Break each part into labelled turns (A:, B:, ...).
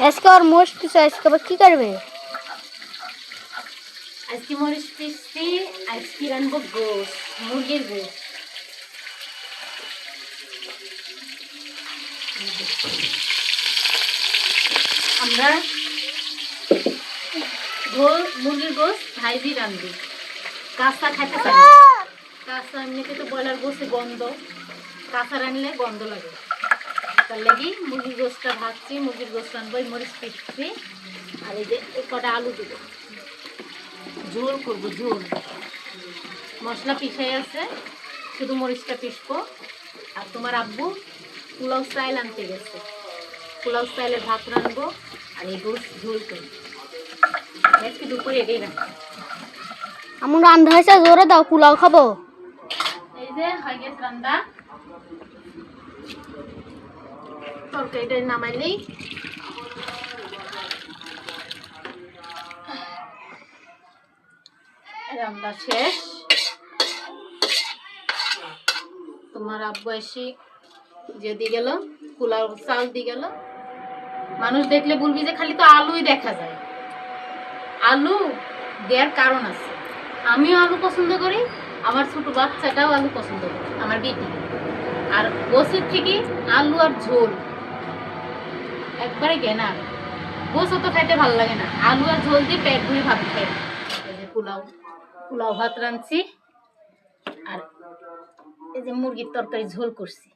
A: আজকে আর মোষ কিছু আজকে আবার কি করবে?
B: আজকে মরিচ পিসছি, আজকে রানবো গোস, মুরগির গোস। আমরা মুরগির গোস ভাইজি রান্ধি, কাঁচা খাইতে চাই না। কাঁচা এমনিতে তো ব্রয়লার গোসে গন্ধ, কাঁচা রানলে গন্ধ লাগে। তার লাগি মুরগির গোসটা ভাজছি, মুরগির গোস রানবো, মরিচ পিসছি। আর এই যে কটা আলু দিব, ঝোল করবো ঝোল। মশলা পিসাই আছে, শুধু মরিচটা পিসবো। আর তোমার আব্বু পোলাও স্টাইল আনতে গেছে, পোলাও স্টাইলের ভাত রানবো আর এই গোস ঝোল করবো। আজকে দুপুরে এটাই রাখবো।
A: আমার রান্না হয়েছে, জোরে দাও, পোলাও খাবো।
B: এই যে হয়ে গেছে রান্না, তরকারিটা নামাইলেই রান্না শেষ। তোমার আব্বু এসে যে দিয়ে গেল, পোলাও চাল দিয়ে গেল। মানুষ দেখলে বলবি যে খালি তো আলুই দেখা যায়। আলু দেওয়ার কারণ আছে, আমিও আলু পছন্দ করি, আমার ছোট বাচ্চাটাও আলু পছন্দ করে, আমার বেটি। আর গোসের থেকে আলু আর ঝোল একবারে ঘেনা। গোস তো খাইতে ভালো লাগে না, আলু আর ঝোল দিয়ে পেট ভরে ভাত খাই। এই যে পোলাও ভাত রাঁধছি, আর এই যে মুরগির তরকারি ঝোল করছি।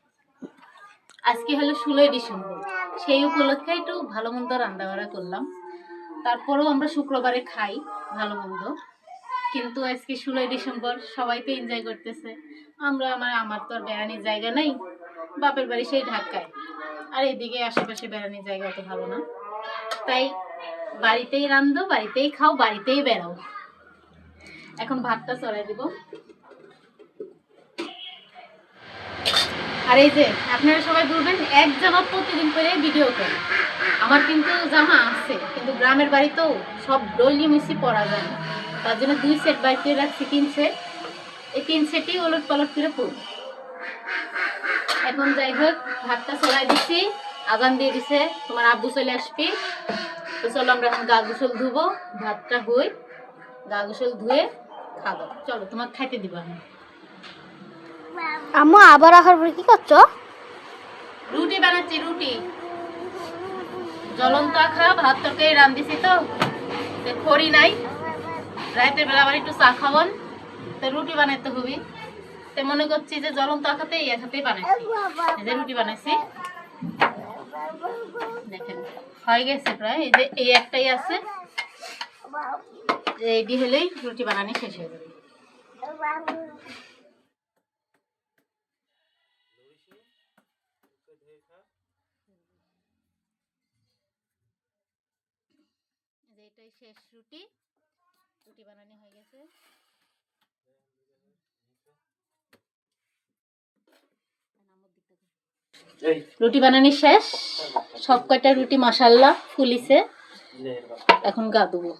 B: আজকে হলো 16 ডিসেম্বর, সেই উপলক্ষে একটু ভালো মন্দ রান্না বাড়া করলাম। তারপরেও আমরা শুক্রবারে খাই ভালো মন্দ, কিন্তু আজকে 16 ডিসেম্বর, সবাই তো এনজয় করতেছে। আমার তো আর বেড়ানোর জায়গা নেই, বাপের বাড়ি সেই ঢাকায়, আর এদিকে আশেপাশে বেড়ানোর জায়গা অত ভালো না। তাই বাড়িতেই রান্ধো, বাড়িতেই খাও, বাড়িতেই বেড়াও। এখন ভাতটা চড়াই দিব। আর এই যে আপনারা সবাই বলবেন এক জামা প্রতিদিন করে ভিডিও করে, আমার কিন্তু জামা আছে, কিন্তু গ্রামের বাড়ি তো সব ডইলি মিশি পরা যায় না, তার জন্য 2 সেট বাইর করে রাখছি, 3 সেট। এই 3 সেটই ওলট পালট করে পরব। এখন যাই হোক, ভাতটা চড়াই দিচ্ছি, আজান দিয়ে দিছে, তোমার আব্বু চলে আসবি। তো চলো আমরা এখন গা গোসল ধুবো, ভাতটা হই, গা গোসল ধুয়ে খাবো। চলো তোমার খাইতে দিব। আমি
A: আম্মু আবার আসার পরে কি করছো?
B: রুটি বানাচ্ছি, রুটি জ্বলন্ত আখা ভাত তরকারি রান্ধিছি, তো খড়ি নাই, রাতের বেলা আবার একটু চা খাওয়ান, তো রুটি বানাইতে হবে। তো মনে করছি যে জ্বলন্ত আখাতে এই আখাতেই বানাইছি, এই যে রুটি বানাইছি, দেখেন হয়ে গেছে প্রায়। এই যে এই একটাই আছে, রেডি হলেই রুটি বানানি শেষ হয়ে যাবে। এটাই শেষ রুটি, রুটি বানানি হয়ে গেছে। রুটি বানানি শেষ, সব কয়টা রুটি মাশাআল্লাহ ফুলিছে। এখন গা ধুবো।